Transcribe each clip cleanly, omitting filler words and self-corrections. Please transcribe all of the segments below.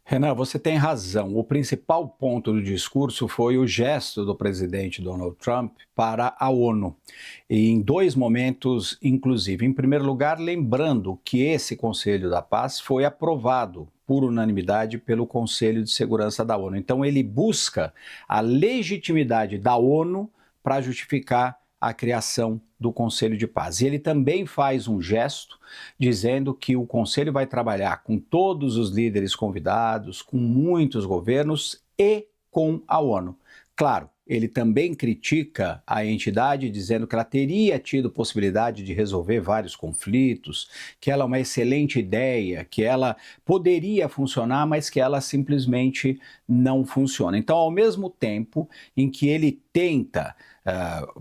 Renan, você tem razão. O principal ponto do discurso foi o gesto do presidente Donald Trump para a ONU. E em dois momentos, inclusive. Em primeiro lugar, lembrando que esse Conselho da Paz foi aprovado por unanimidade pelo Conselho de Segurança da ONU. Então, ele busca a legitimidade da ONU para justificar a criação do Conselho de Paz. E ele também faz um gesto dizendo que o Conselho vai trabalhar com todos os líderes convidados, com muitos governos e com a ONU. Claro, ele também critica a entidade, dizendo que ela teria tido possibilidade de resolver vários conflitos, que ela é uma excelente ideia, que ela poderia funcionar, mas que ela simplesmente não funciona. Então, ao mesmo tempo em que ele tenta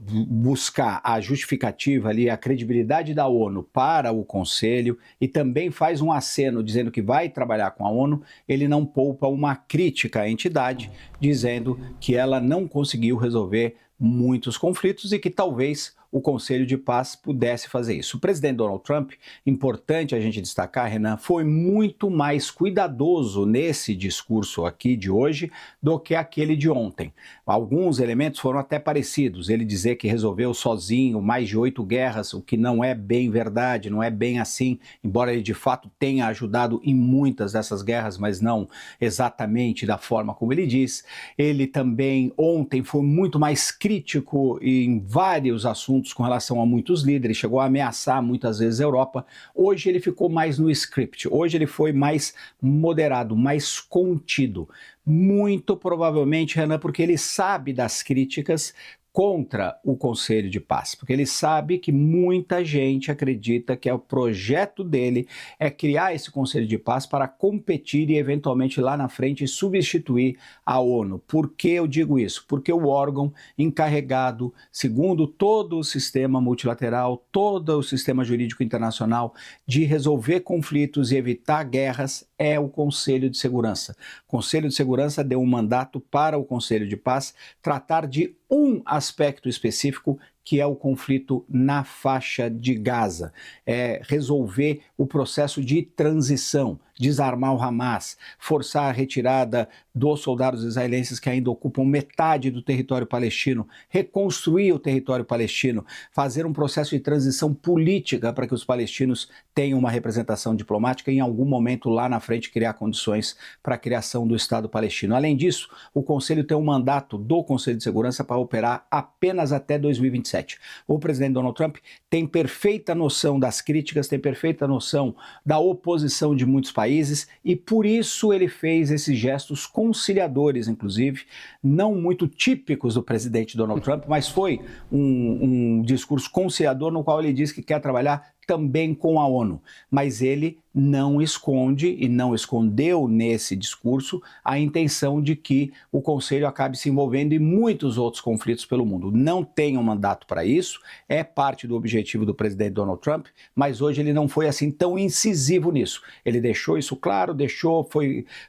buscar a justificativa ali, a credibilidade da ONU para o Conselho e também faz um aceno dizendo que vai trabalhar com a ONU, ele não poupa uma crítica à entidade, dizendo que ela não conseguiu resolver muitos conflitos e que talvez o Conselho de Paz pudesse fazer isso. O presidente Donald Trump, importante a gente destacar, Renan, foi muito mais cuidadoso nesse discurso aqui de hoje do que aquele de ontem. Alguns elementos foram até parecidos. Ele dizer que resolveu sozinho mais de 8 guerras, o que não é bem verdade, não é bem assim, embora ele de fato tenha ajudado em muitas dessas guerras, mas não exatamente da forma como ele diz. Ele também ontem foi muito mais crítico em vários assuntos com relação a muitos líderes, chegou a ameaçar muitas vezes a Europa. Hoje ele ficou mais no script, hoje ele foi mais moderado, mais contido. Muito provavelmente, Renan, porque ele sabe das críticas contra o Conselho de Paz, porque ele sabe que muita gente acredita que o projeto dele é criar esse Conselho de Paz para competir e eventualmente lá na frente substituir a ONU. Por que eu digo isso? Porque o órgão encarregado, segundo todo o sistema multilateral, todo o sistema jurídico internacional, de resolver conflitos e evitar guerras é o Conselho de Segurança. O Conselho de Segurança deu um mandato para o Conselho de Paz tratar de um aspecto específico, que é o conflito na faixa de Gaza, é resolver o processo de transição, desarmar o Hamas, forçar a retirada dos soldados israelenses que ainda ocupam metade do território palestino, reconstruir o território palestino, fazer um processo de transição política para que os palestinos tenham uma representação diplomática e em algum momento lá na frente criar condições para a criação do Estado palestino. Além disso, o Conselho tem um mandato do Conselho de Segurança para operar apenas até 2027. O presidente Donald Trump tem perfeita noção das críticas, tem perfeita noção da oposição de muitos países e por isso ele fez esses gestos conciliadores, inclusive, não muito típicos do presidente Donald Trump, mas foi um discurso conciliador no qual ele diz que quer trabalhar também com a ONU, mas ele não esconde e não escondeu nesse discurso a intenção de que o Conselho acabe se envolvendo em muitos outros conflitos pelo mundo. Não tem um mandato para isso, é parte do objetivo do presidente Donald Trump, mas hoje ele não foi assim tão incisivo nisso. Ele deixou isso claro,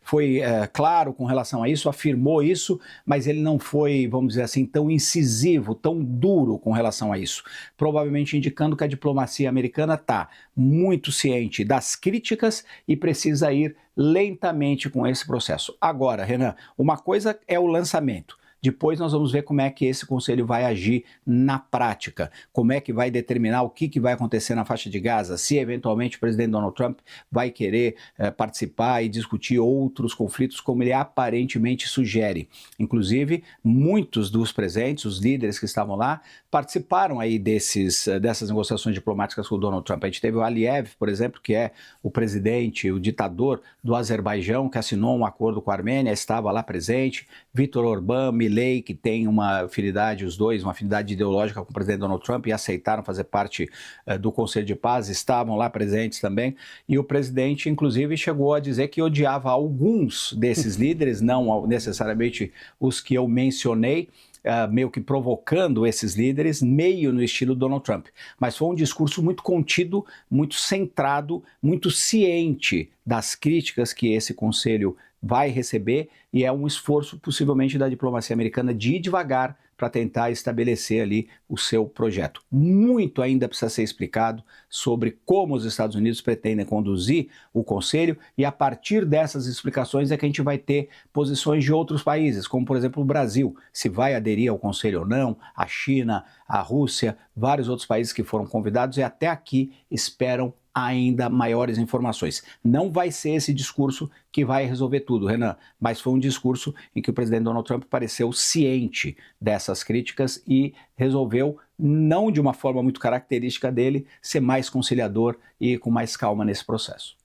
foi claro com relação a isso, afirmou isso, mas ele não foi, vamos dizer assim, tão incisivo, tão duro com relação a isso. Provavelmente indicando que a diplomacia americana está muito ciente das críticas e precisa ir lentamente com esse processo. Agora, Renan, uma coisa é o lançamento. Depois nós vamos ver como é que esse conselho vai agir na prática, como é que vai determinar o que vai acontecer na faixa de Gaza, se eventualmente o presidente Donald Trump vai querer participar e discutir outros conflitos, como ele aparentemente sugere. Inclusive, muitos dos presentes, os líderes que estavam lá, participaram aí dessas negociações diplomáticas com o Donald Trump. A gente teve o Aliyev, por exemplo, que é o presidente, o ditador do Azerbaijão, que assinou um acordo com a Armênia, estava lá presente, Viktor Orbán, Milei, que tem uma afinidade, os dois, uma afinidade ideológica com o presidente Donald Trump e aceitaram fazer parte do Conselho de Paz, estavam lá presentes também, e o presidente, inclusive, chegou a dizer que odiava alguns desses líderes, não necessariamente os que eu mencionei, meio que provocando esses líderes, meio no estilo Donald Trump. Mas foi um discurso muito contido, muito centrado, muito ciente das críticas que esse conselho vai receber e é um esforço possivelmente da diplomacia americana de ir devagar para tentar estabelecer ali o seu projeto. Muito ainda precisa ser explicado sobre como os Estados Unidos pretendem conduzir o Conselho, e a partir dessas explicações é que a gente vai ter posições de outros países, como por exemplo o Brasil, se vai aderir ao Conselho ou não, a China, a Rússia, vários outros países que foram convidados e até aqui esperam ainda maiores informações. Não vai ser esse discurso que vai resolver tudo, Renan, mas foi um discurso em que o presidente Donald Trump pareceu ciente dessas críticas e resolveu, não de uma forma muito característica dele, ser mais conciliador e com mais calma nesse processo.